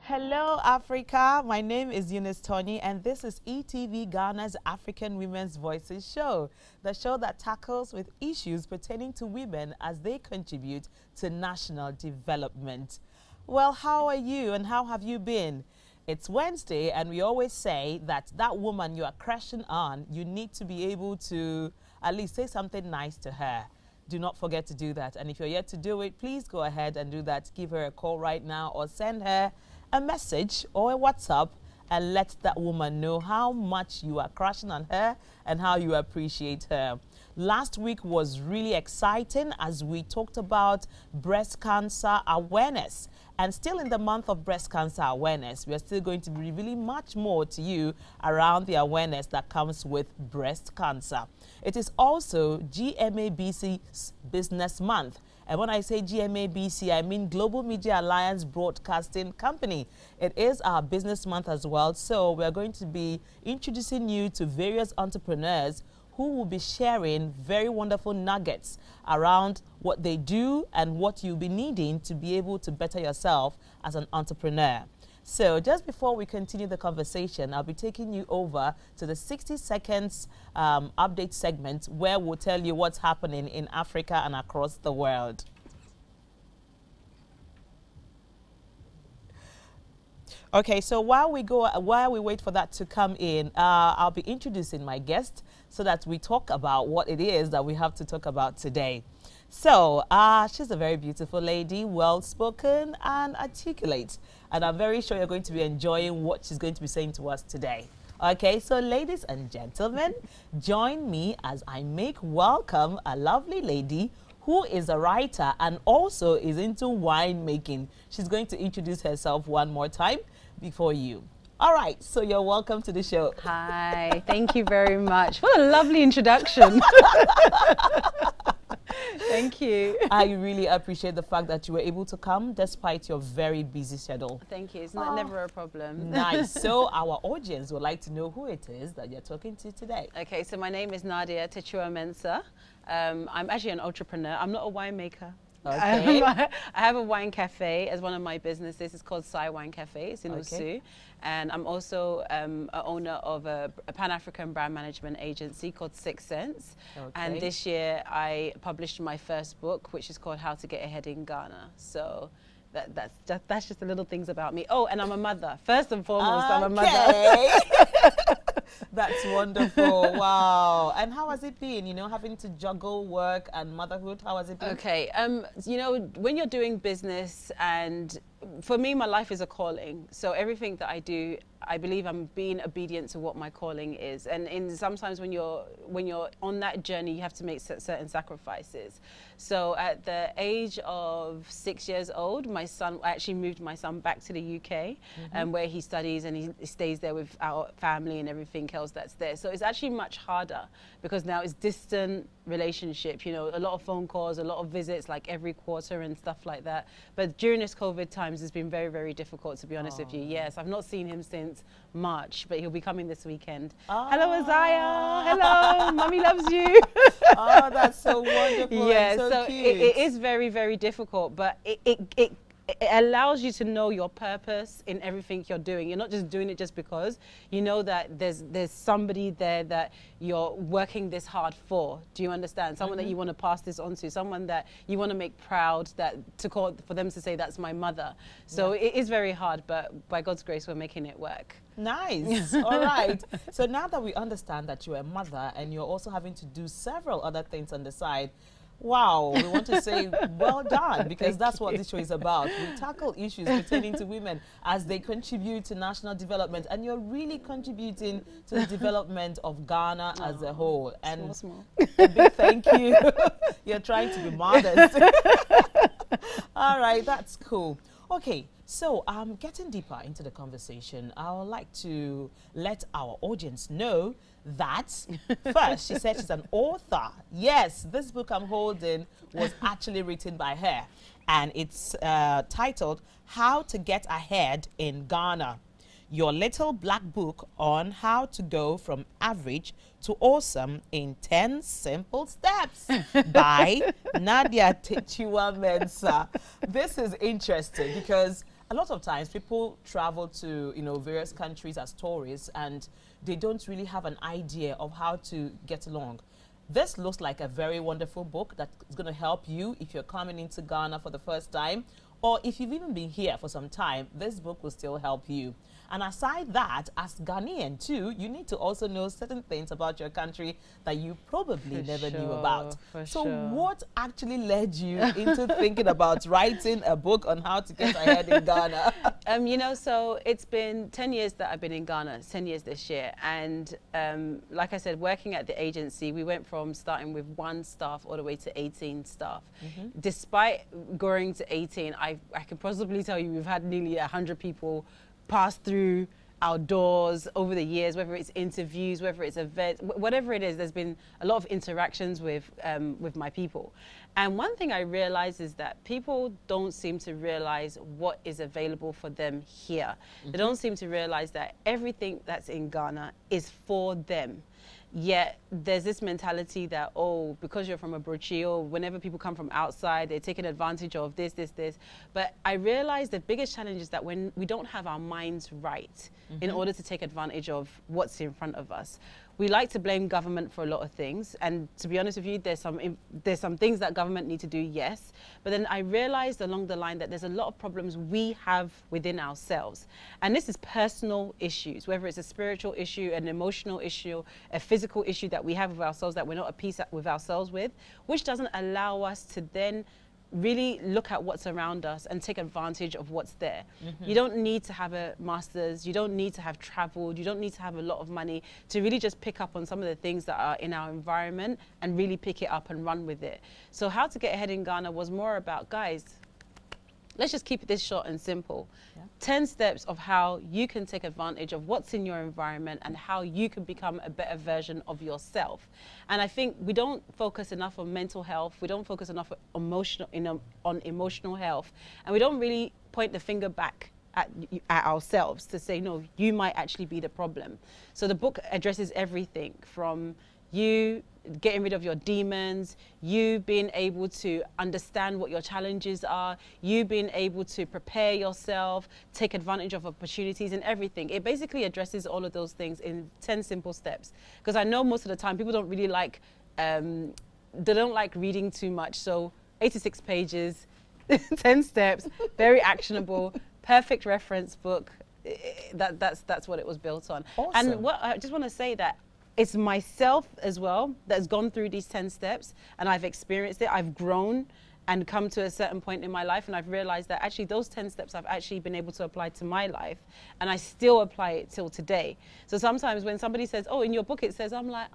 Hello, Africa. My name is Eunice Tony, and this is eTVGhana's African Women's Voices show, the show that tackles with issues pertaining to women as they contribute to national development. Well, how are you and how have you been? It's Wednesday, and we always say that that woman you are crushing on, you need to be able to at least say something nice to her. Do not forget to do that. And if you're yet to do it, please go ahead and do that. Give her a call right now or send her a message or a WhatsApp and let that woman know how much you are crushing on her and how you appreciate her. Last week was really exciting as we talked about breast cancer awareness. And still in the month of breast cancer awareness, we are still going to be revealing much more to you around the awareness that comes with breast cancer. It is also GMABC's Business Month. And when I say GMABC, I mean Global Media Alliance Broadcasting Company. It is our business month as well. So we're going to be introducing you to various entrepreneurs who will be sharing very wonderful nuggets around what they do and what you'll be needing to be able to better yourself as an entrepreneur. So just before we continue the conversation, I'll be taking you over to the 60 seconds update segment where we'll tell you what's happening in Africa and across the world. Okay, so while we wait for that to come in, I'll be introducing my guest so that we talk about what it is that we have to talk about today. So, she's a very beautiful lady, well-spoken and articulate. And I'm very sure you're going to be enjoying what she's going to be saying to us today. Okay, so ladies and gentlemen, join me as I make welcome a lovely lady who is a writer and also is into winemaking. She's going to introduce herself one more time before you. All right, so you're welcome to the show. Hi, thank you very much. What a lovely introduction. Thank you. I really appreciate the fact that you were able to come despite your very busy schedule. Thank you. It's never a problem. Nice. So our audience would like to know who it is that you're talking to today. Okay, so my name is Nadia Techuamensa. I'm actually an entrepreneur. I'm not a winemaker. Okay. I have a wine cafe as one of my businesses. It's called Sai Wine Cafe. It's in Osu. And I'm also an owner of a Pan-African brand management agency called Sixth Sense. Okay. And this year I published my first book, which is called How to Get Ahead in Ghana. So that's just the little things about me. Oh, and I'm a mother. First and foremost, I'm a mother. That's wonderful. Wow. And how has it been, you know, having to juggle work and motherhood? How has it been? Okay. You know, when you're doing business, and for me, my life is a calling. So everything that I do, I believe I'm being obedient to what my calling is. And sometimes when you're on that journey, you have to make certain sacrifices. So at the age of 6 years old, I actually moved my son back to the UK, where he studies and he stays there with our family and everything else that's there. So it's actually much harder because now it's distant relationship, you know, a lot of phone calls, a lot of visits like every quarter and stuff like that. But during this COVID times, it's been very, very difficult, to be honest with you. Yes, I've not seen him since March, but he'll be coming this weekend. Hello, Isaiah. Hello, mommy loves you. Oh, that's so wonderful. Yeah, so cute. It is very, very difficult, but it allows you to know your purpose in everything you're doing. You're not just doing it just because. You know that there's somebody there that you're working this hard for. Do you understand? Someone that you want to pass this on to, someone that you want to make proud, for them to say that's my mother. So it is very hard, but by God's grace, we're making it work. Nice. All right. So now that we understand that you're a mother and you're also having to do several other things on the side, wow, we want to say well done, because that's what this show is about. We tackle issues pertaining to women as they contribute to national development, and you're really contributing to the development of Ghana as a whole. And small. A big thank you. You're trying to be modest. All right, that's cool. Okay, so getting deeper into the conversation, I would like to let our audience know that first, she said she's an author. Yes, this book I'm holding was actually written by her, and it's titled How to Get Ahead in Ghana. Your little black book on how to go from average to awesome in 10 simple steps by Nadia Techuamensa. This is interesting because a lot of times people travel to, various countries as tourists, and they don't really have an idea of how to get along. This looks like a very wonderful book that is going to help you if you're coming into Ghana for the first time, or if you've even been here for some time. This book will still help you. And aside that, as Ghanaian too, you need to also know certain things about your country that you probably never knew about. So what actually led you into thinking about writing a book on how to get ahead in Ghana? So it's been 10 years that I've been in Ghana, 10 years this year. And like I said, working at the agency, we went from starting with 1 staff all the way to 18 staff. Despite growing to 18, I can possibly tell you we've had nearly 100 people pass through our doors over the years, whether it's interviews, whether it's events, whatever it is. There's been a lot of interactions with my people. And one thing I realize is that people don't seem to realize what is available for them here. They don't seem to realize that everything that's in Ghana is for them. Yet there's this mentality that, oh, because you're from a brochio, whenever people come from outside, they're taking advantage of this. But I realize the biggest challenge is that when we don't have our minds right in order to take advantage of what's in front of us. We like to blame government for a lot of things, and to be honest with you, there's some things that government need to do, yes. But then I realized along the line that there's a lot of problems we have within ourselves, and this is personal issues, whether it's a spiritual issue, an emotional issue, a physical issue that we have with ourselves that we're not at peace with ourselves with, which doesn't allow us to then really look at what's around us and take advantage of what's there. You don't need to have a master's, you don't need to have traveled, you don't need to have a lot of money to really just pick up on some of the things that are in our environment and really pick it up and run with it. So how to get ahead in Ghana was more about, guys, let's just keep this short and simple. 10 steps of how you can take advantage of what's in your environment and how you can become a better version of yourself. And I think we don't focus enough on mental health. We don't focus enough on emotional health. And we don't really point the finger back at ourselves to say, no, you might actually be the problem. So the book addresses everything from you getting rid of your demons, you being able to understand what your challenges are, you being able to prepare yourself, take advantage of opportunities and everything. It basically addresses all of those things in 10 simple steps. Because I know most of the time people don't really like, they don't like reading too much. So 86 pages, 10 steps, very actionable, perfect reference book. That's what it was built on. Awesome. And what I just want to say that it's myself as well that's gone through these 10 steps, and I've experienced it. I've grown and come to a certain point in my life, and I've realized that actually those 10 steps I've actually been able to apply to my life, and I still apply it till today. So sometimes when somebody says, oh, in your book it says, I'm like,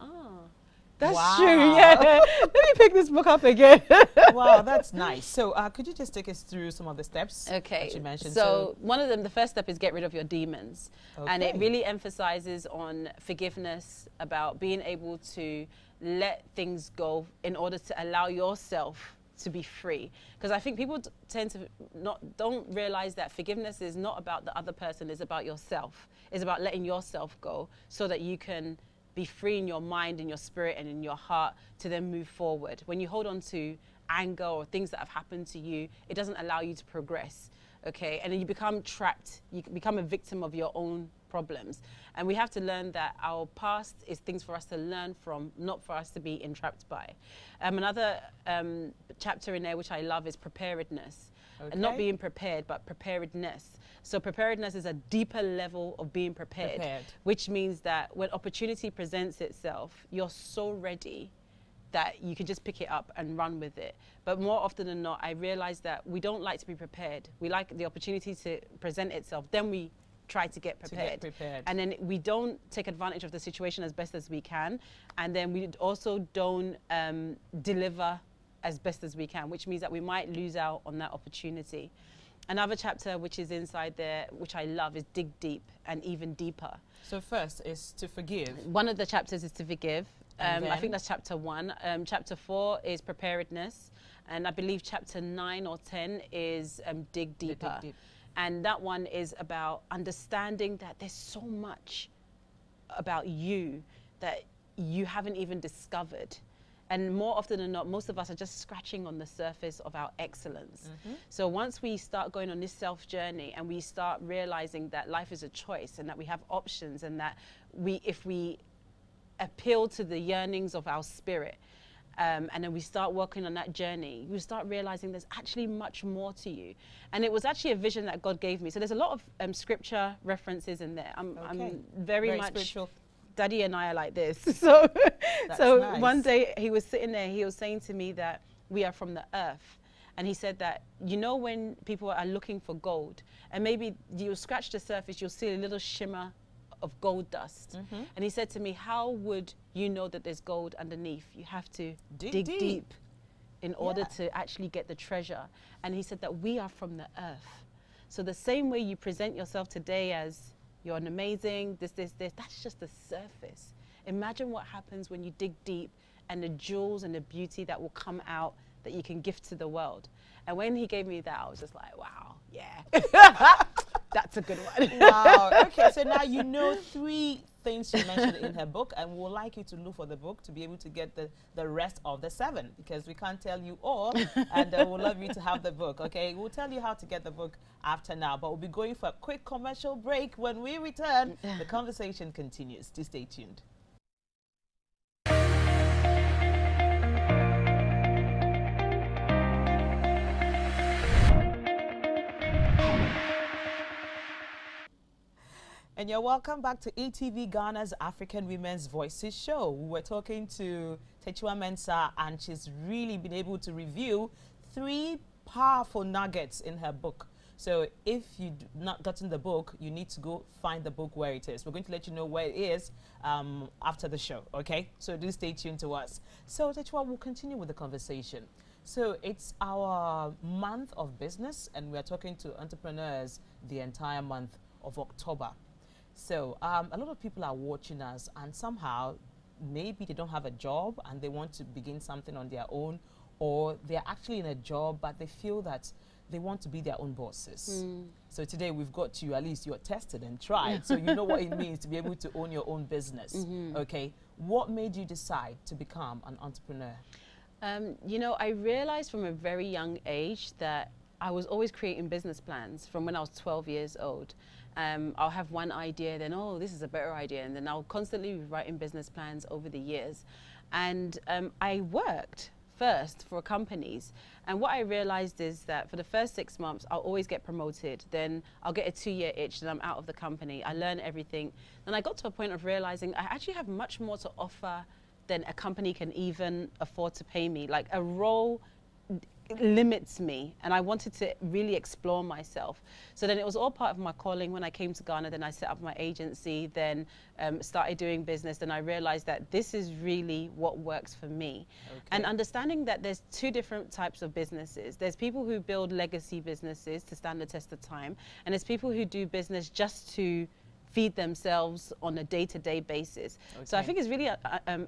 that's true, yeah. Let me pick this book up again. Wow, that's nice. So could you just take us through some of the steps that you mentioned? So one of them, the first step is get rid of your demons. And it really emphasizes on forgiveness, about being able to let things go in order to allow yourself to be free. Because I think people tend to don't realize that forgiveness is not about the other person, it's about yourself. It's about letting yourself go so that you can be free in your mind, in your spirit, and in your heart to then move forward. When you hold on to anger or things that have happened to you, it doesn't allow you to progress, okay? And then you become trapped. You become a victim of your own problems. And we have to learn that our past is things for us to learn from, not for us to be entrapped by. Another chapter in there which I love is preparedness. And not being prepared, but preparedness. So preparedness is a deeper level of being prepared, which means that when opportunity presents itself, you're so ready that you can just pick it up and run with it. But more often than not, I realize that we don't like to be prepared. We like the opportunity to present itself. Then we try to get prepared. And then we don't take advantage of the situation as best as we can. And then we also don't deliver as best as we can, which means that we might lose out on that opportunity. Another chapter which is inside there, which I love, is dig deep and even deeper. So first is to forgive. One of the chapters is to forgive. I think that's chapter 1. Chapter 4 is preparedness. And I believe chapter 9 or 10 is dig deeper. Dig deep. And that one is about understanding that there's so much about you that you haven't even discovered. And more often than not, most of us are just scratching on the surface of our excellence. So once we start going on this self journey and we start realizing that life is a choice and that we have options, and that if we appeal to the yearnings of our spirit, and then we start working on that journey, you start realizing there's actually much more to you. And it was actually a vision that God gave me. So there's a lot of scripture references in there. I'm very much spiritual. Daddy and I are like this. So, nice. One day he was sitting there, he was saying to me that we are from the earth. And he said that, you know, when people are looking for gold, and maybe you'll scratch the surface, you'll see a little shimmer of gold dust. And he said to me, how would you know that there's gold underneath? You have to dig deep in order to actually get the treasure. And he said that we are from the earth. So the same way you present yourself today as you're an amazing, this, that's just the surface. Imagine what happens when you dig deep, and the jewels and the beauty that will come out that you can gift to the world. And when he gave me that, I was just like, wow, yeah. That's a good one. Wow. Okay, so now you know 3 things she mentioned in her book, and we would like you to look for the book to be able to get the rest of the 7, because we can't tell you all, and we'd love you to have the book. Okay, we'll tell you how to get the book after now, but we'll be going for a quick commercial break. When we return, the conversation continues. Do stay tuned. And you're welcome back to eTVGhana's African Women's Voices show. We were talking to Techua Mensah, and she's really been able to review 3 powerful nuggets in her book. So if you've not gotten the book, you need to go find the book where it is. We're going to let you know where it is after the show, okay? So do stay tuned to us. So Techua, we'll continue with the conversation. So it's our month of business, and we're talking to entrepreneurs the entire month of October. So a lot of people are watching us, and somehow maybe they don't have a job and they want to begin something on their own, or they're actually in a job but they feel that they want to be their own bosses. So today we've got you, at least you're tested and tried, so you know what it means to be able to own your own business. Okay, what made you decide to become an entrepreneur? You know, I realized from a very young age that I was always creating business plans from when I was 12 years old. I'll have one idea, then, oh, this is a better idea. And then I'll constantly be writing business plans over the years. And I worked first for companies. And what I realized is that for the first 6 months, I'll always get promoted. Then I'll get a 2-year itch, then I'm out of the company. I learn everything. And I got to a point of realizing I actually have much more to offer than a company can even afford to pay me. Like, a role limits me, and I wanted to really explore myself. So then it was all part of my calling. When I came to Ghana, then I set up my agency, then started doing business. Then I realized that this is really what works for me. And understanding that there's 2 different types of businesses. There's people who build legacy businesses to stand the test of time, and there's people who do business just to feed themselves on a day-to-day basis. So I think it's really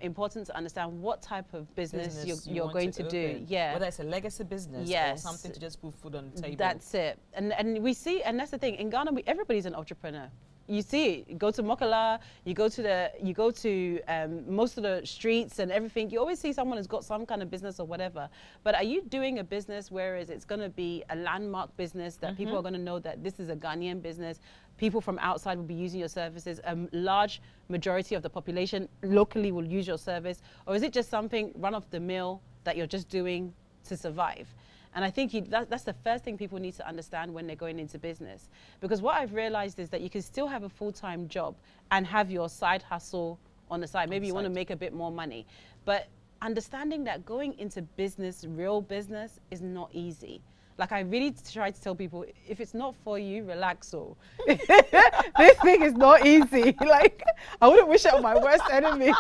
important to understand what type of business you're going to do. Yeah. Whether it's a legacy business or something to just put food on the table. That's it. And we see, and that's the thing, in Ghana, everybody's an entrepreneur. You see it. You go to Mokala, you go to most of the streets and everything. You always see someone who's got some kind of business or whatever. But are you doing a business whereas it's going to be a landmark business that people are going to know that this is a Ghanaian business? People from outside will be using your services. A large majority of the population locally will use your service. Or is it just something run-of-the-mill that you're just doing to survive? And I think that's the first thing people need to understand when they're going into business. Because what I've realized is that you can still have a full-time job and have your side hustle on the side. Maybe you want to make a bit more money. But understanding that going into business, real business, is not easy. Like, I really try to tell people, if it's not for you, relax. So this thing is not easy. Like, I wouldn't wish it on my worst enemy.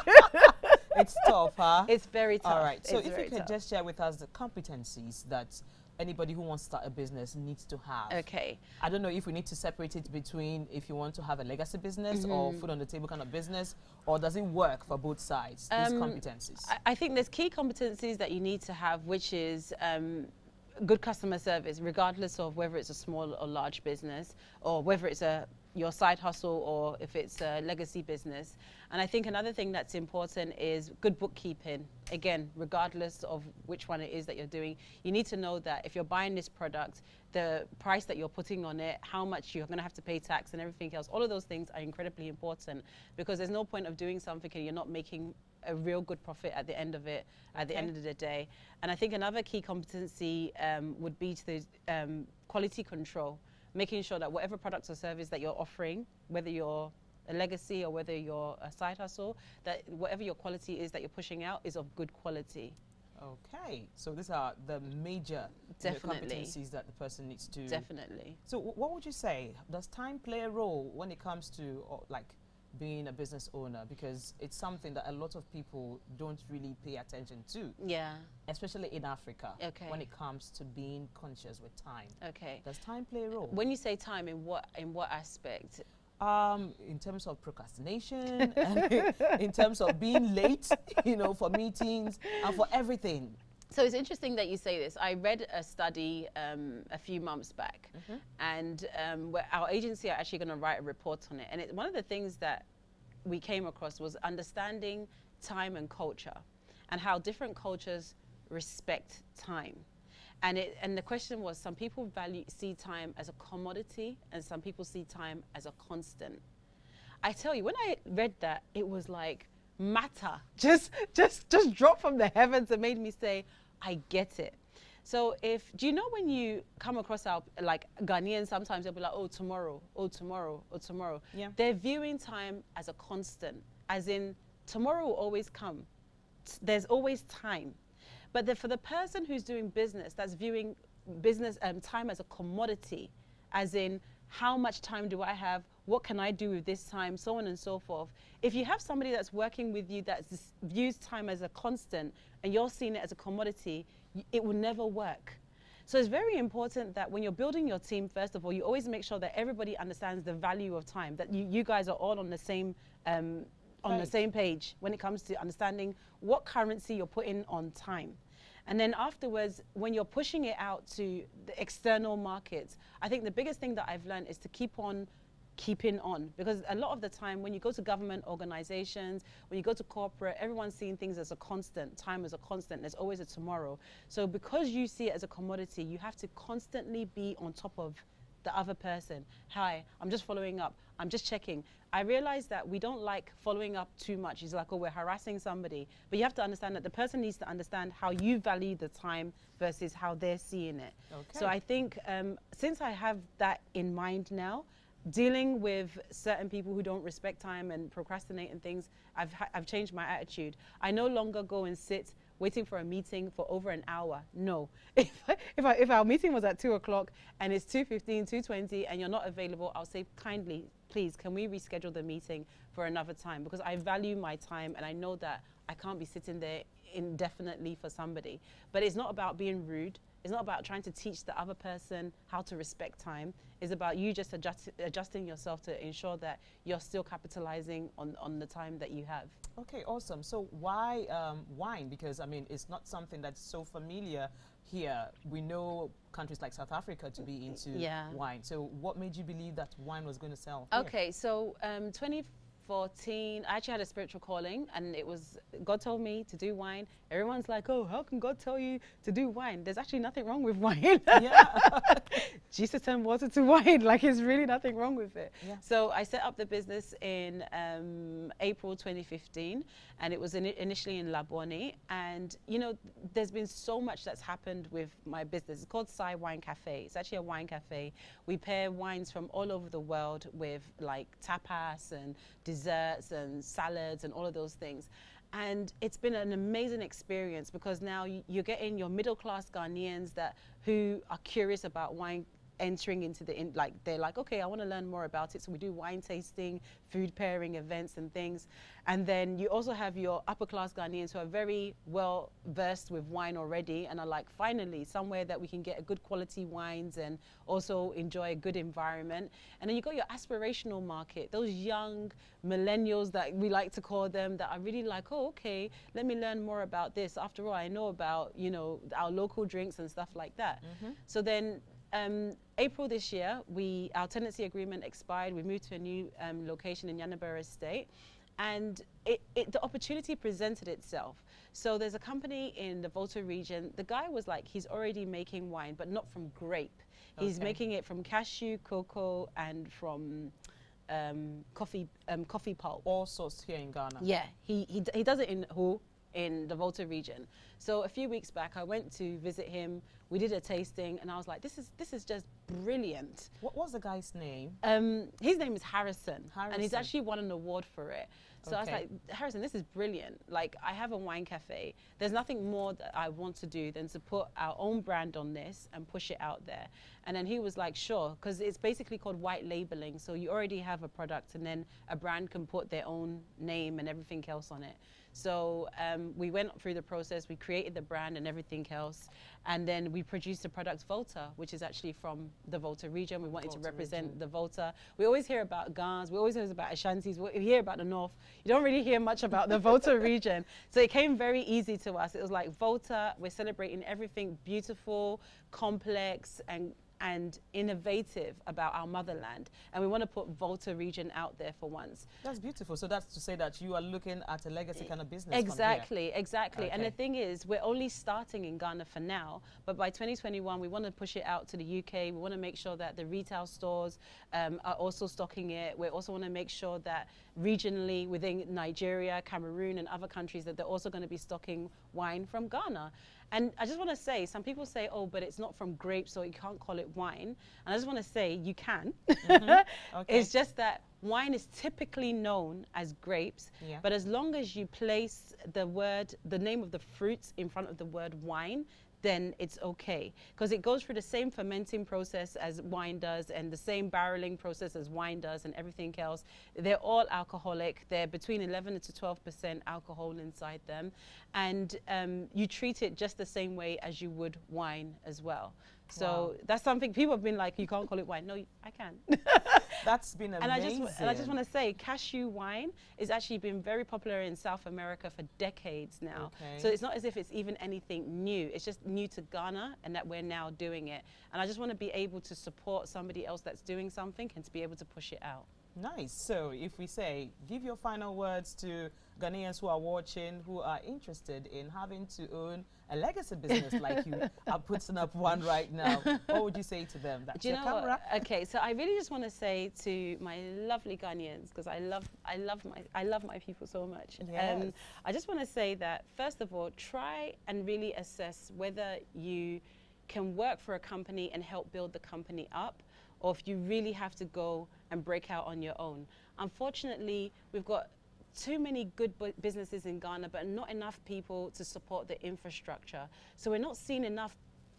It's tough, huh? It's very tough. All right. So if you could just share with us the competencies that anybody who wants to start a business needs to have. Okay. I don't know if we need to separate it between if you want to have a legacy business or food on the table kind of business, or does it work for both sides, these competencies? I think there's key competencies that you need to have, which is good customer service, regardless of whether it's a small or large business, or whether it's your side hustle or if it's a legacy business. And I think another thing that's important is good bookkeeping. Again, regardless of which one it is that you're doing, you need to know that if you're buying this product, the price that you're putting on it, how much you're going to have to pay tax and everything else, all of those things are incredibly important, because there's no point of doing something and you're not making a real good profit at the end of it, at the end of the day. And I think another key competency would be to the quality control, making sure that whatever products or service that you're offering, whether you're a legacy or whether you're a side hustle, that whatever your quality is that you're pushing out is of good quality. Okay, so these are the major competencies that the person needs to. Definitely. So what would you say? Does time play a role when it comes to like being a business owner? Because it's something that a lot of people don't really pay attention to. Yeah. Especially in Africa. Okay. When it comes to being conscious with time. Okay. Does time play a role? When you say time, in what aspect? In terms of procrastination, and in terms of being late, you know, for meetings and for everything. So it's interesting that you say this. I read a study a few months back, and our agency are actually going to write a report on it. And one of the things that we came across was understanding time and culture, and how different cultures respect time. And the question was, some people see time as a commodity, and some people see time as a constant. I tell you, when I read that, it was like matter just dropped from the heavens and made me say, I get it. So do you know when you come across our, like Ghanaians, sometimes they'll be like, oh, tomorrow, oh, tomorrow, oh, tomorrow. Yeah. They're viewing time as a constant, as in tomorrow will always come. There's always time. But for the person who's doing business, that's viewing business time as a commodity, as in how much time do I have, what can I do with this time, so on and so forth. If you have somebody that's working with you that views time as a constant and you're seeing it as a commodity, it will never work. So it's very important that when you're building your team, first of all, you always make sure that everybody understands the value of time, that you guys are all on the same the same page when it comes to understanding what currency you're putting on time. And then afterwards, when you're pushing it out to the external markets, I think the biggest thing that I've learned is to keep on keeping on. Because a lot of the time, when you go to government organizations, when you go to corporate, everyone's seeing things as a constant, time as a constant, there's always a tomorrow. So because you see it as a commodity, you have to constantly be on top of the other person. Hi, I'm just following up. I'm just checking. I realize that we don't like following up too much. It's like, oh, we're harassing somebody. But you have to understand that the person needs to understand how you value the time versus how they're seeing it. Okay. So I think since I have that in mind now, dealing with certain people who don't respect time and procrastinate and things, I've changed my attitude. I no longer go and sit waiting for a meeting for over an hour. No. If our meeting was at 2 o'clock and it's 2:15, 2:20 and you're not available, I'll say kindly, please, can we reschedule the meeting for another time? Because I value my time and I know that I can't be sitting there indefinitely for somebody. But it's not about being rude. It's not about trying to teach the other person how to respect time. It's about you just adjusting yourself to ensure that you're still capitalizing on the time that you have. Okay, awesome. So why wine? Because, I mean, it's not something that's so familiar here. We know countries like South Africa to be into wine. So what made you believe that wine was going to sell here? Okay, so 2014, I actually had a spiritual calling, and it was, God told me to do wine. Everyone's like, oh, how can God tell you to do wine? There's actually nothing wrong with wine. Jesus turned water to wine. Like, there's really nothing wrong with it. Yeah. So I set up the business in April 2015, and it was initially in Labone. And, you know, there's been so much that's happened with my business. It's called Sai Wine Cafe. It's actually a wine cafe. We pair wines from all over the world with, like, tapas and desserts and salads and all of those things. And it's been an amazing experience because now you're getting your middle-class Ghanaians who are curious about wine entering into like they're like, okay, I want to learn more about it. So we do wine tasting, food pairing events and things. And then you also have your upper class Ghanaians who are very well versed with wine already and are like, finally, somewhere that we can get a good quality wines and also enjoy a good environment. And then you got your aspirational market, those young millennials that we like to call them, that are really like, oh, okay, let me learn more about this. After all, I know about, you know, our local drinks and stuff like that. So then April this year, our tenancy agreement expired. We moved to a new location in Yanabera Estate, and the opportunity presented itself. So there's a company in the Volta region. The guy was like, he's already making wine, but not from grape. He's making it from cashew, cocoa, and from coffee pulp. All sorts here in Ghana. Yeah, he does it in the Volta region. So a few weeks back, I went to visit him. We did a tasting, and I was like, this is just brilliant. What's the guy's name? His name is Harrison, and he's actually won an award for it. So I was like, Harrison, this is brilliant. Like, I have a wine cafe. There's nothing more that I want to do than to put our own brand on this and push it out there. And then he was like, sure, because it's basically called white labeling. So you already have a product, and then a brand can put their own name and everything else on it. So we went through the process, we created the brand and everything else, and then we produced the product Volta, which is actually from the Volta region. We wanted to represent the Volta. We always hear about Ghans, we always hear about Ashantis, we hear about the North. You don't really hear much about the Volta region. So it came very easy to us. It was like, Volta, we're celebrating everything beautiful, complex, and innovative about our motherland, and we want to put Volta region out there for once. That's beautiful. So that's to say that you are looking at a legacy kind of business. Exactly. And the thing is, we're only starting in Ghana for now, but by 2021 we want to push it out to the UK. We want to make sure that the retail stores are also stocking it. We also want to make sure that regionally within Nigeria, Cameroon and other countries, that they're also going to be stocking wine from Ghana. And I just want to say, some people say, oh, but it's not from grapes, so you can't call it wine. And I just want to say, you can. It's just that wine is typically known as grapes, but as long as you place the name of the fruits in front of the word wine, then it's okay, because it goes through the same fermenting process as wine does and the same barreling process as wine does and everything else. They're all alcoholic. They're between 11 to 12% alcohol inside them, and you treat it just the same way as you would wine as well. So that's something people have been like, you can't call it wine. No, I can. That's been amazing. And I just want to say, cashew wine is actually been very popular in South America for decades now. So it's not as if it's even anything new. It's just new to Ghana, and that we're now doing it. And I just want to be able to support somebody else that's doing something and to be able to push it out. Nice. So if we say, give your final words to Ghanaians who are watching, who are interested in having to own a legacy business like you are putting up one right now, what would you say to them? That's your camera. Okay, so I really just want to say to my lovely Ghanaians, because I love my people so much. Yes. I just want to say that, first of all, try and really assess whether you can work for a company and help build the company up, or if you really have to go and break out on your own. Unfortunately, we've got too many good businesses in Ghana, but not enough people to support the infrastructure. So we're not seeing enough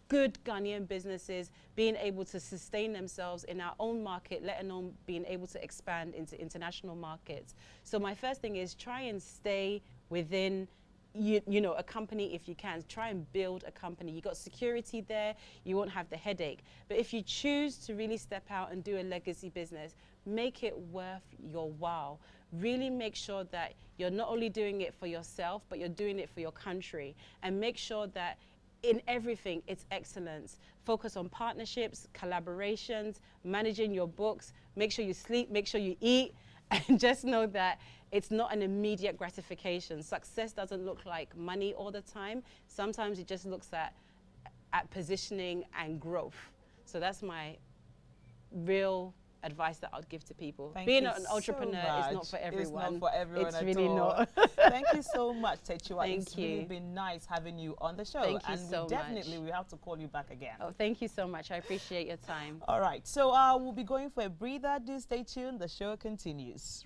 good Ghanaian businesses being able to sustain themselves in our own market, let alone being able to expand into international markets. So my first thing is, try and stay within you know, a company if you can. Try and build a company. You got security there, you won't have the headache. But if you choose to really step out and do a legacy business, make it worth your while. Really make sure that you're not only doing it for yourself, but you're doing it for your country. And make sure that in everything, it's excellence. Focus on partnerships, collaborations, managing your books, make sure you sleep, make sure you eat, and just know that it's not an immediate gratification. Success doesn't look like money all the time. Sometimes it just looks at positioning and growth. So that's my real advice that I'd give to people. Being an entrepreneur is not for everyone. It's not for everyone it's at really all. not. Thank you so much, Techiwa. Thank it's you. really been nice having you on the show. Thank you and so definitely much. We have to call you back again. Oh, thank you so much. I appreciate your time. All right. So we'll be going for a breather. Do stay tuned. The show continues.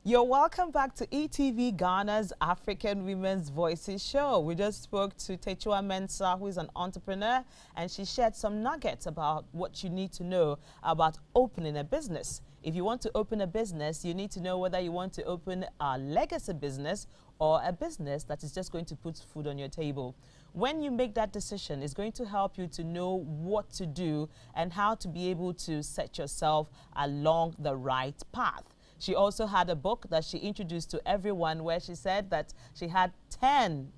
You're welcome back to eTVGhana's African Women's Voices show. We just spoke to Techua Mensah, who is an entrepreneur, and she shared some nuggets about what you need to know about opening a business. If you want to open a business, you need to know whether you want to open a legacy business or a business that is just going to put food on your table. When you make that decision, it's going to help you to know what to do and how to be able to set yourself along the right path. She also had a book that she introduced to everyone where she said that she had 10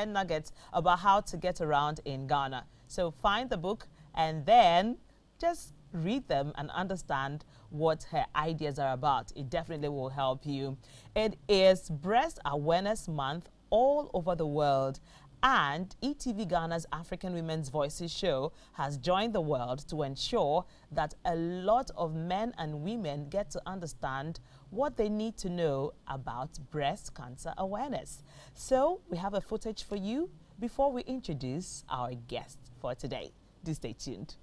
nuggets about how to get around in Ghana. So find the book and then just read them and understand what her ideas are about. It definitely will help you. It is Breast Awareness Month all over the world. And eTVGhana's African Women's Voices show has joined the world to ensure that a lot of men and women get to understand what they need to know about breast cancer awareness. So we have a footage for you before we introduce our guest for today. Do stay tuned.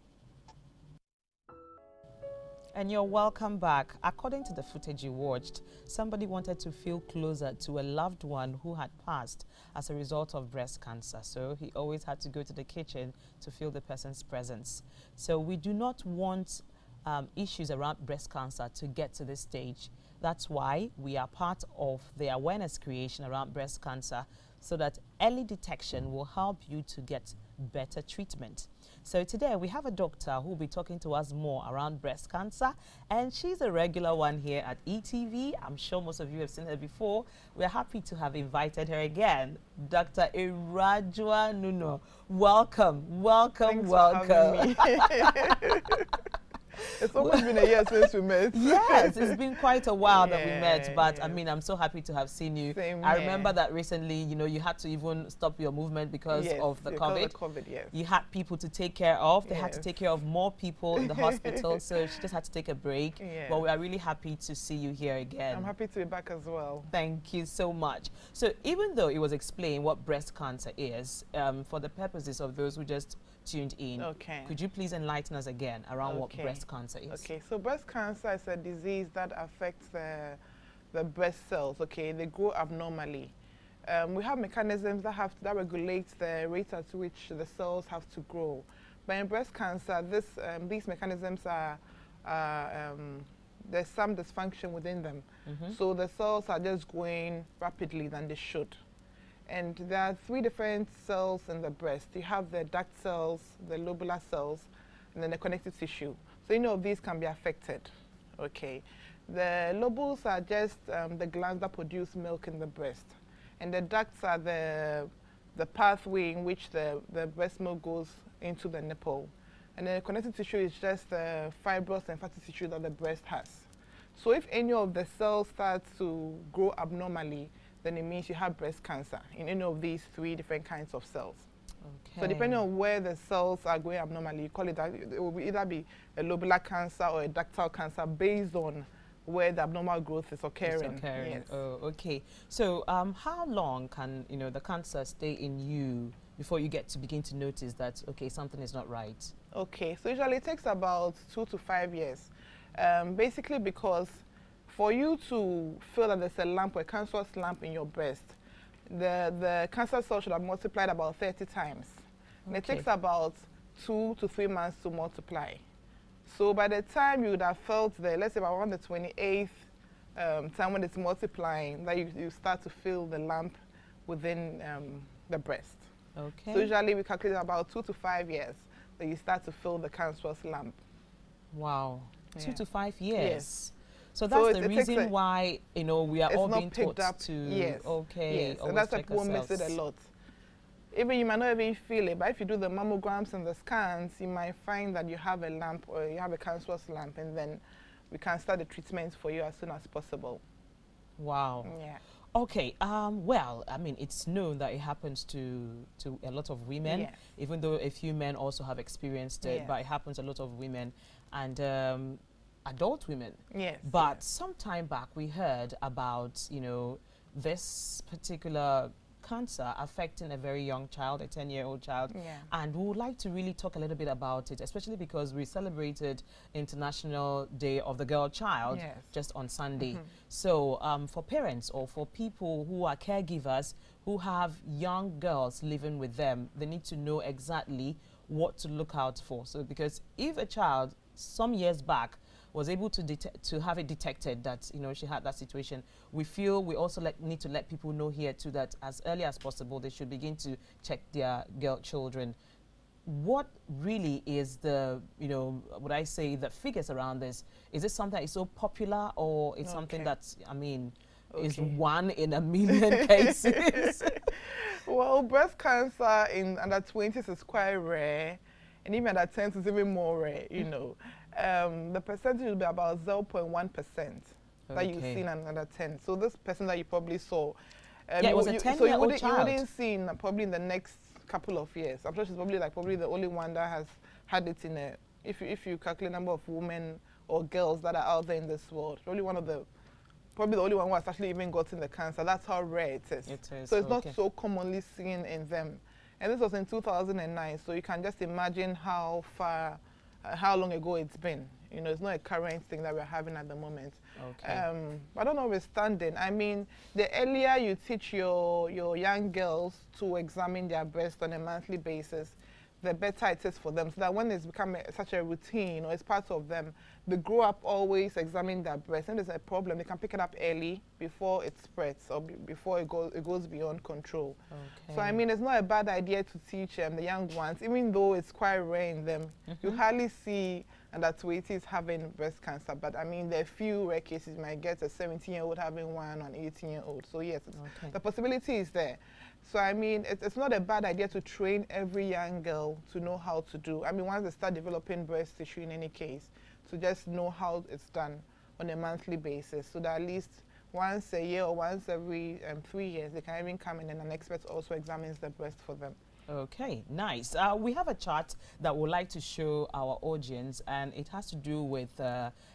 And you're welcome back. According to the footage you watched, somebody wanted to feel closer to a loved one who had passed as a result of breast cancer. So he always had to go to the kitchen to feel the person's presence. So we do not want issues around breast cancer to get to this stage. That's why we are part of the awareness creation around breast cancer, so that early detection will help you to get better treatment. So today we have a doctor who will be talking to us more around breast cancer, and she's a regular one here at eTV. I'm sure most of you have seen her before. We're happy to have invited her again. Dr. Irajua Nuno, welcome, welcome, welcome. It's almost been a year since we met. Yes, it's been quite a while that we met, but I mean, I'm so happy to have seen you. Same I here. remember that recently, you know, you had to even stop your movement because of the COVID. Yes. You had people to take care of. They had to take care of more people in the hospital, so she just had to take a break. But we are really happy to see you here again. I'm happy to be back as well. Thank you so much. So even though it was explained what breast cancer is, for the purposes of those who just tuned in, could you please enlighten us again around what breast cancer is? Okay, so breast cancer is a disease that affects the breast cells. Okay, they grow abnormally. We have mechanisms that regulate the rate at which the cells have to grow. But in breast cancer, these mechanisms are there's some dysfunction within them. So the cells are just growing rapidly than they should. And there are 3 different cells in the breast. You have the duct cells, the lobular cells, and then the connective tissue. So any of these can be affected. Okay. The lobules are just the glands that produce milk in the breast. And the ducts are the pathway in which the breast milk goes into the nipple. And then the connective tissue is just the fibrous and fatty tissue that the breast has. So if any of the cells start to grow abnormally, then it means you have breast cancer in any of these 3 different kinds of cells. So depending on where the cells are growing abnormally, you call it that, it will either be a lobular cancer or a ductal cancer based on where the abnormal growth is occurring. Yes. Oh, okay. So how long can the cancer stay in you before you get to begin to notice that, okay, something is not right? Okay, so usually it takes about 2 to 5 years. Basically because for you to feel that there's a lump or a cancerous lump in your breast, the cancer cell should have multiplied about 30 times. And it takes about 2 to 3 months to multiply. So by the time you would have felt let's say around the 28th time when it's multiplying, that you start to feel the lump within the breast. Okay. So usually we calculate about 2 to 5 years that you start to feel the cancerous lump. Wow. 2 to 5 years. Yes. So that's the reason why we are all being taught to and that's why people miss it a lot. Even you might not even feel it, but if you do the mammograms and the scans, you might find that you have a lump or you have a cancerous lump, and then we can start the treatment for you as soon as possible. Wow. Yeah. Okay. Well, I mean, it's known that it happens to a lot of women, even though a few men also have experienced it, but it happens to a lot of women and adult women. Yes. But some time back we heard about, this particular cancer affecting a very young child, a 10-year-old child. Yeah. And we would like to really talk a little bit about it, especially because we celebrated International Day of the Girl Child just on Sunday. So for parents or for people who are caregivers who have young girls living with them, they need to know exactly what to look out for. So because if a child some years back was able to have it detected that, you know, she had that situation, we feel we also need to let people know here too that as early as possible they should begin to check their girl children. What really is the, you know, would I say the figures around this? Is this something that is so popular, or it's something that, I mean, is 1 in a million cases? Well, breast cancer in under 20s is quite rare, and even under 10s is even more rare, you know. The percentage will be about 0.1% that you've seen under 10. So this person that you probably saw, it was a 10-year-old child. You wouldn't see in probably in the next couple of years. I'm sure she's probably the only one that has had it in a, if you calculate the number of women or girls that are out there in this world, probably the only one who has actually even gotten the cancer. That's how rare it is. So it's not so commonly seen in them. And this was in 2009, so you can just imagine how long ago it's been. You know, it's not a current thing that we're having at the moment. I don't know, notwithstanding, I mean, the earlier you teach your young girls to examine their breast on a monthly basis, the better it is for them. So that when it's become such a routine or it's part of them, they grow up always examining their breast. And there's a problem, they can pick it up early before it spreads or before it goes beyond control. So I mean, it's not a bad idea to teach the young ones, even though it's quite rare in them. You hardly see under 20s having breast cancer, but I mean, there are few rare cases. You might get a 17-year-old having one or an 18-year-old. So yes, the possibility is there. So I mean, it's not a bad idea to train every young girl to know how to do. I mean, once they start developing breast tissue in any case, to just know how it's done on a monthly basis, so that at least once a year or once every 3 years, they can even come in and an expert also examines the breast for them. Okay, nice. We have a chart that we'd like to show our audience, and it has to do with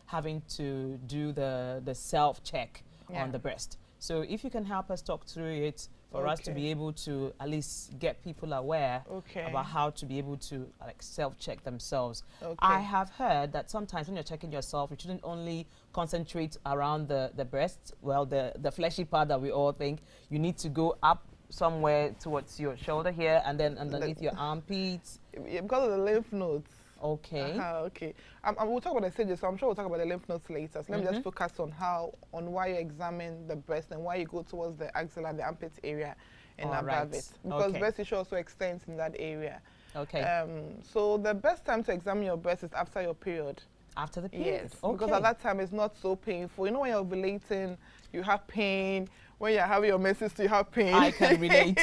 having to do the self-check on the breast. So if you can help us talk through it for us to be able to at least get people aware about how to be able to like self-check themselves. I have heard that sometimes when you're checking yourself, you shouldn't only concentrate around the breast, well, the fleshy part that we all think. You need to go up somewhere towards your shoulder here and then underneath your armpits. Because of the lymph nodes. We'll talk about the stages, so I'm sure we'll talk about the lymph nodes later. So let me just focus on why you examine the breast and why you go towards the axilla and the armpit area and above it. Because breast tissue also extends in that area. So the best time to examine your breast is after your period. After the period? Yes, because at that time it's not so painful. You know, when you're ovulating, you have pain. When you're having your menses, you have pain. I can relate.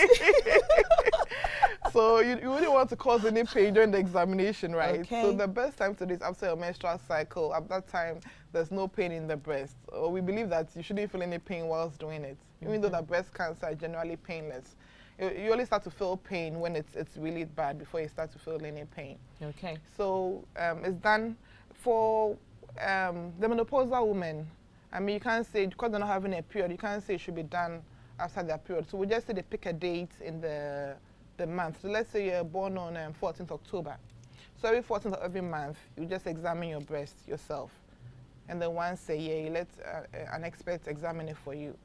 So you wouldn't want to cause any pain during the examination, right? So the best time to do is after your menstrual cycle. At that time, there's no pain in the breast. Or we believe that you shouldn't feel any pain whilst doing it, even though that breast cancer is generally painless. You only start to feel pain when it's really bad before you start to feel any pain. So it's done for the menopausal women. I mean, you can't say, because they're not having a period, you can't say it should be done after their period. So we just say they pick a date in the month. So let's say you're born on 14th October. So every 14th of every month, you just examine your breast yourself. And then once a year, you let an expert examine it for you.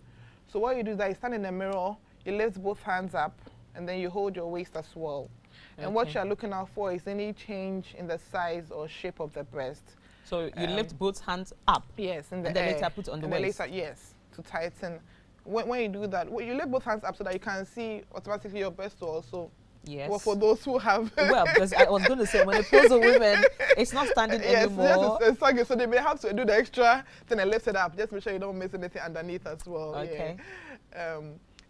So what you do is that you stand in the mirror, you lift both hands up, and then you hold your waist as well. And what you're looking out for is any change in the size or shape of the breast. So you lift both hands up? Yes, in the and then later put on the waist? Yes, to tighten. When you do that, you lift both hands up so that you can see automatically your breast also. Yes. Well, for those who have... Well, because I was going to say, when menopausal women, it's not standing anymore. Yes, it's saggy, so they may have to do the extra, then they lift it up. Just make sure you don't miss anything underneath as well.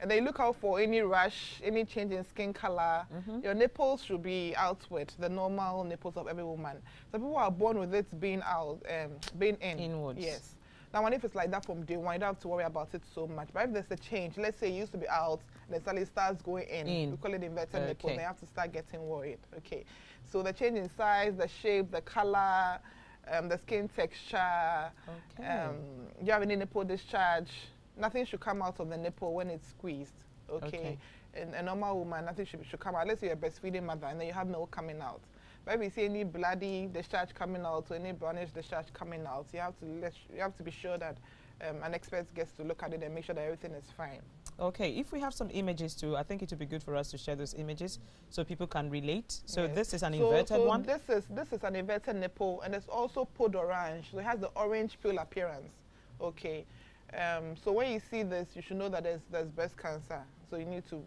And then you look out for any rash, any change in skin color. Your nipples should be outward, the normal nipples of every woman. Some people are born with it being out, being inwards. Yes. Now, if it's like that from day one, you don't have to worry about it so much. But if there's a change, let's say it used to be out, then suddenly it starts going in. We call it inverted nipples, then you have to start getting worried. So the change in size, the shape, the color, the skin texture, you have any nipple discharge, nothing should come out of the nipple when it's squeezed. a normal woman, nothing should come out. Unless you're a breastfeeding mother and then you have milk coming out. But if you see any bloody discharge coming out or any brownish discharge coming out, you have to be sure that an expert gets to look at it and make sure that everything is fine. Okay, if we have some images too, I think it would be good for us to share those images so people can relate. So yes. This is an inverted one? This is an inverted nipple, and it's also pod orange. So it has the orange peel appearance. Okay. So when you see this, you should know that there's breast cancer. So you need to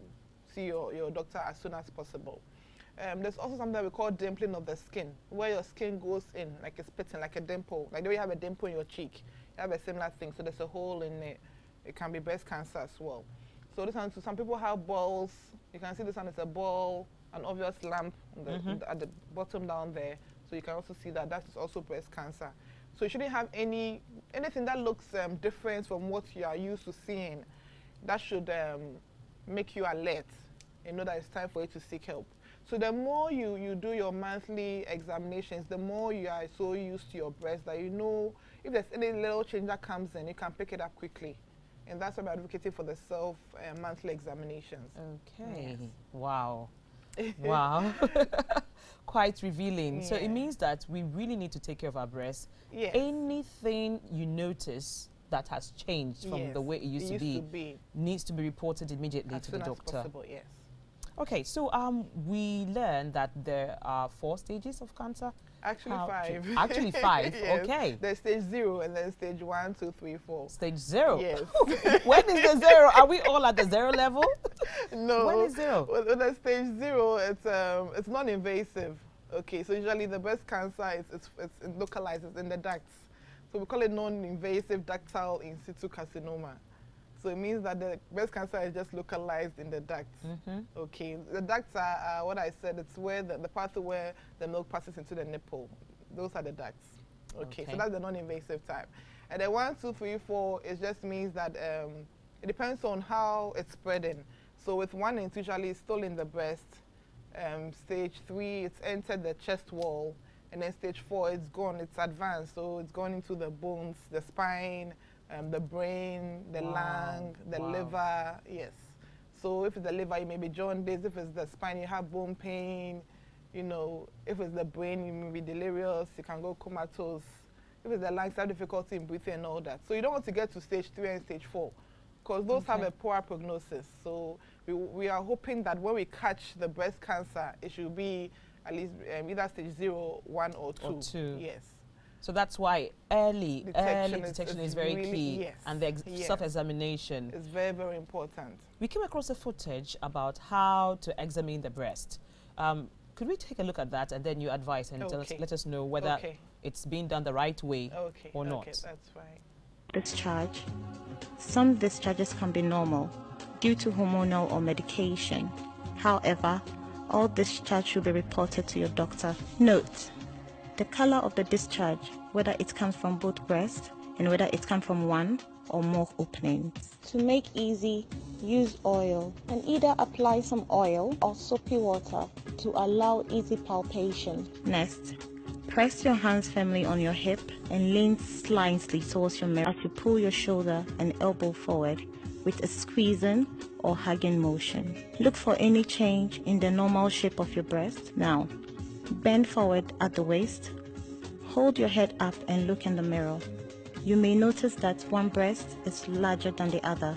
see your doctor as soon as possible. There's also something that we call dimpling of the skin, where your skin goes in, like a spitting, like a dimple. Like the way you have a dimple in your cheek, you have a similar thing. So there's a hole in it. It can be breast cancer as well. So this one, so some people have balls. You can see this one is a ball, an obvious lump at the bottom down there. So you can also see that is also breast cancer. So you shouldn't have anything that looks different from what you are used to seeing. That should make you alert and know that it's time for you to seek help. So the more you do your monthly examinations, the more you are so used to your breast that you know if there's any little change that comes in, you can pick it up quickly. And that's why we're advocating for the monthly examinations. Okay. Yes. Wow. Wow. Quite revealing. Yeah. So it means that we really need to take care of our breasts. Yes. Anything you notice that has changed from the way it used to be needs to be reported immediately to the doctor. As possible, yes. Okay, so we learned that there are 4 stages of cancer. Actually 5. Actually 5, yes. Okay. There's stage 0 and then stage 1, 2, 3, 4. Stage 0? Yes. When is the 0? Are we all at the 0 level? No. When is 0? With the stage 0, it's non-invasive. Okay, so usually the breast cancer it's localized, it's in the ducts. So we call it non-invasive ductal in situ carcinoma. So it means that the breast cancer is just localized in the ducts. Okay, the ducts are what I said, it's where the pathway where the milk passes into the nipple. Those are the ducts. Okay, so that's the non-invasive type. And the 1, 2, 3, 4, it just means that it depends on how it's spreading. So with 1, it's usually still in the breast. Stage 3, it's entered the chest wall. And then stage 4, it's gone, it's advanced. So it's gone into the bones, the spine, the brain, the lung, the liver, yes. So if it's the liver, you may be jaundice. If it's the spine, you have bone pain. You know, if it's the brain, you may be delirious. You can go comatose. If it's the lungs, you have difficulty in breathing and all that. So you don't want to get to stage 3 and stage 4 because those have a poor prognosis. So we are hoping that when we catch the breast cancer, it should be at least either stage 0, 1, or 2. Yes. So that's why early detection is very really key, yes, and the self-examination is very, very important. We came across a footage about how to examine the breast. Could we take a look at that and then you advise and let us know whether it's being done the right way or not? Okay, that's right. Discharge. Some discharges can be normal due to hormonal or medication. However, all discharge should be reported to your doctor. Note: the color of the discharge, whether it comes from both breasts and whether it comes from 1 or more openings. To make easy, use oil and either apply some oil or soapy water to allow easy palpation. Next, press your hands firmly on your hip and lean slightly towards your mirror as you pull your shoulder and elbow forward with a squeezing or hugging motion. Look for any change in the normal shape of your breast. Now, bend forward at the waist, hold your head up and look in the mirror. You may notice that one breast is larger than the other,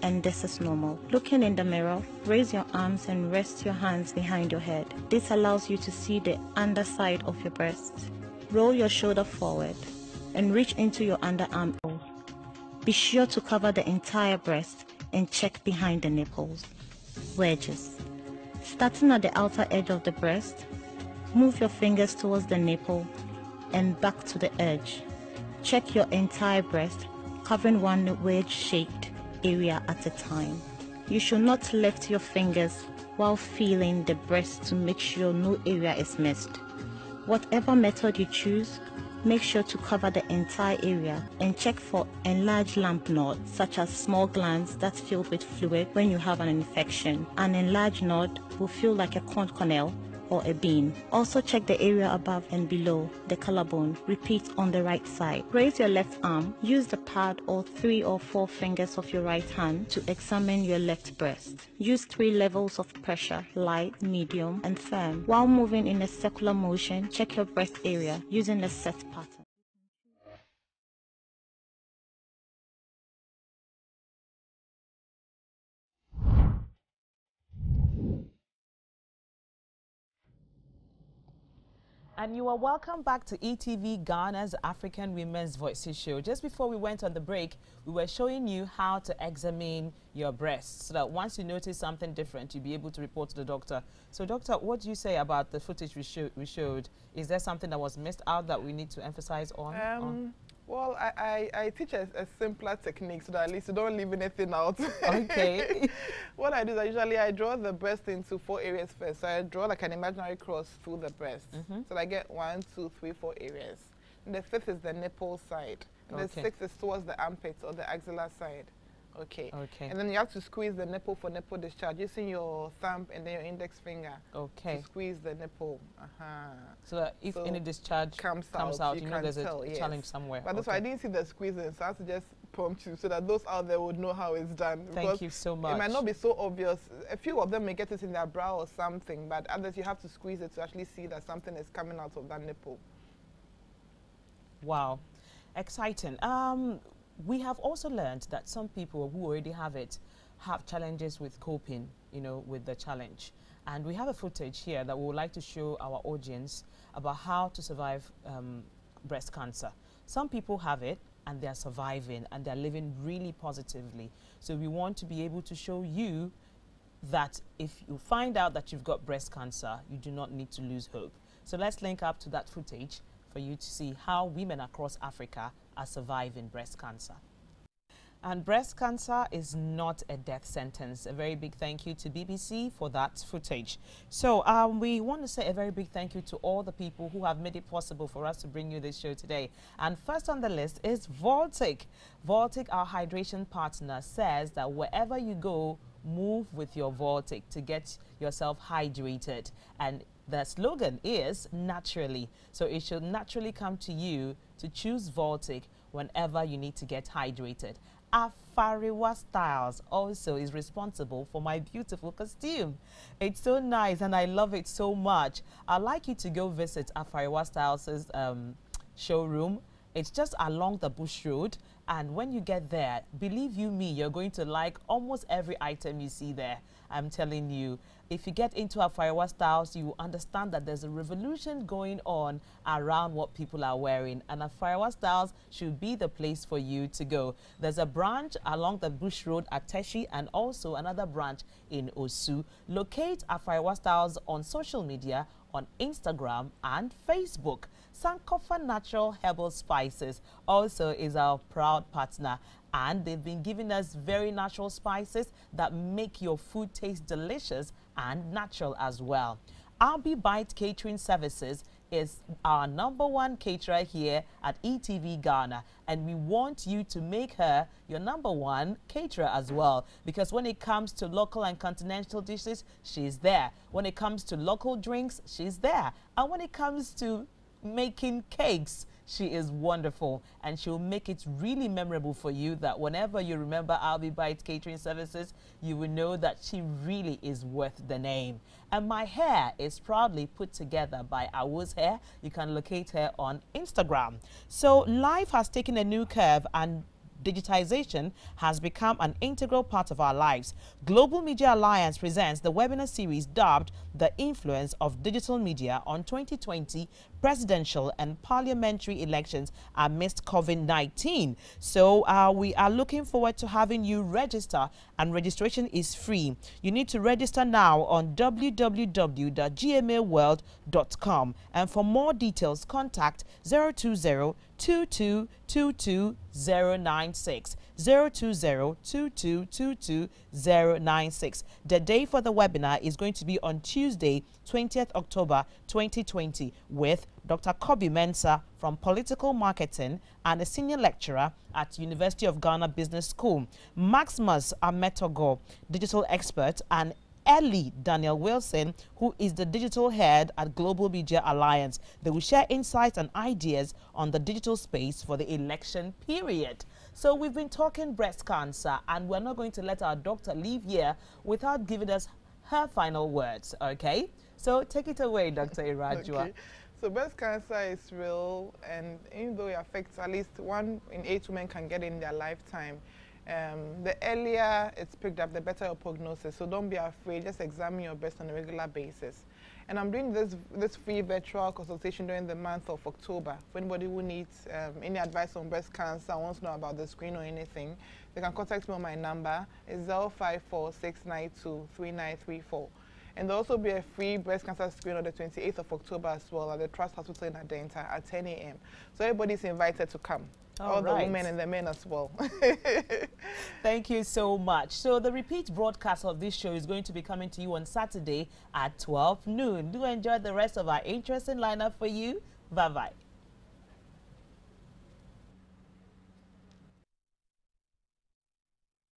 and this is normal. Looking in the mirror, raise your arms and rest your hands behind your head. This allows you to see the underside of your breast. Roll your shoulder forward and reach into your underarm. Be sure to cover the entire breast and check behind the nipples. Wedges. Starting at the outer edge of the breast, move your fingers towards the nipple and back to the edge. Check your entire breast, covering one wedge-shaped area at a time. You should not lift your fingers while feeling the breast to make sure no area is missed. Whatever method you choose, make sure to cover the entire area and check for enlarged lymph nodes, such as small glands that fill with fluid when you have an infection. An enlarged node will feel like a corn kernel or a bean. Also check the area above and below the collarbone. Repeat on the right side. Raise your left arm. Use the pad or 3 or 4 fingers of your right hand to examine your left breast. Use 3 levels of pressure, light, medium, and firm. While moving in a circular motion, check your breast area using a set pattern. And you are welcome back to eTVGhana's African Women's Voices show. Just before we went on the break, we were showing you how to examine your breasts so that once you notice something different, you'll be able to report to the doctor. So, doctor, what do you say about the footage we showed? Is there something that was missed out that we need to emphasize on? Well, I teach a simpler technique so that at least you don't leave anything out. Okay. What I do is I draw the breast into 4 areas first. So I draw like an imaginary cross through the breast. So I get 1, 2, 3, 4 areas. And the 5th is the nipple side. And the 6th is towards the armpit or the axilla side. Okay. And then you have to squeeze the nipple for nipple discharge using your thumb and then your index finger. To squeeze the nipple. So that if any discharge comes out, you know there's a challenge somewhere. But that's why I didn't see the squeezing, so I have to just prompt you so that those out there would know how it's done. Thank you so much. It might not be so obvious. A few of them may get it in their brow or something, but others you have to squeeze it to actually see that something is coming out of that nipple. Wow. Exciting. We have also learned that some people who already have it have challenges with coping, with the challenge. And we have a footage here that we would like to show our audience about how to survive breast cancer. Some people have it and they're surviving and they're living really positively. So we want to be able to show you that if you find out that you've got breast cancer, you do not need to lose hope. So let's link up to that footage for you to see how women across Africa are surviving breast cancer. And breast cancer is not a death sentence. A very big thank you to BBC for that footage. So we want to say a very big thank you to all the people who have made it possible for us to bring you this show today. And first on the list is Voltic. Voltic, our hydration partner, says that wherever you go, move with your Voltic to get yourself hydrated. And the slogan is naturally. So it should naturally come to you to choose Voltic whenever you need to get hydrated. Afariwa Styles also is responsible for my beautiful costume. It's so nice and I love it so much. I'd like you to go visit Afariwa Styles' showroom. It's just along the Bush Road, and when you get there, believe you me, you're going to like almost every item you see there. I'm telling you, if you get into Afariwa Styles, you will understand that there's a revolution going on around what people are wearing, and Afariwa Styles should be the place for you to go. There's a branch along the Bush Road at Teshi and also another branch in Osu. Locate Afariwa Styles on social media, on Instagram and Facebook. Sankofa Natural Herbal Spices also is our proud partner, and they've been giving us very natural spices that make your food taste delicious and natural as well. Albi Bite Catering Services is our #1 caterer here at eTVGhana, and we want you to make her your #1 caterer as well, because when it comes to local and continental dishes, she's there. When it comes to local drinks, she's there. And when it comes to making cakes, she is wonderful, and she'll make it really memorable for you, that whenever you remember Albi Bite Catering Services, you will know that she really is worth the name. And my hair is proudly put together by Awu's Hair. You can locate her on Instagram. So life has taken a new curve, and digitization has become an integral part of our lives. Global Media Alliance presents the webinar series dubbed The Influence of Digital Media on 2020 Presidential and Parliamentary Elections Amidst COVID-19. So we are looking forward to having you register, and registration is free. You need to register now on www.gmaworld.com, and for more details contact 020-2222-096. 020-2222-096. The day for the webinar is going to be on Tuesday, 20th October 2020, with Dr. Kobe Mensah from Political Marketing and a senior lecturer at University of Ghana Business School, Maximus Ametogo, digital expert, and Ellie Daniel Wilson, who is the digital head at Global Media Alliance. They will share insights and ideas on the digital space for the election period. So we've been talking breast cancer, and we're not going to let our doctor leave here without giving us her final words, okay? So take it away, Dr. Irajua. Okay. So breast cancer is real, and even though it affects at least 1 in 8 women can get in their lifetime, the earlier it's picked up, the better your prognosis. So don't be afraid, just examine your breast on a regular basis. And I'm doing this free virtual consultation during the month of October. For anybody who needs any advice on breast cancer, wants to know about the screen or anything, they can contact me on my number. It's 054-692-3934. And there'll also be a free breast cancer screen on the 28th of October as well at the Trust Hospital in Adenta at 10 a.m. So everybody's invited to come. All the women and the men as well. Thank you so much. So the repeat broadcast of this show is going to be coming to you on Saturday at 12 noon. Do enjoy the rest of our interesting lineup for you. Bye-bye.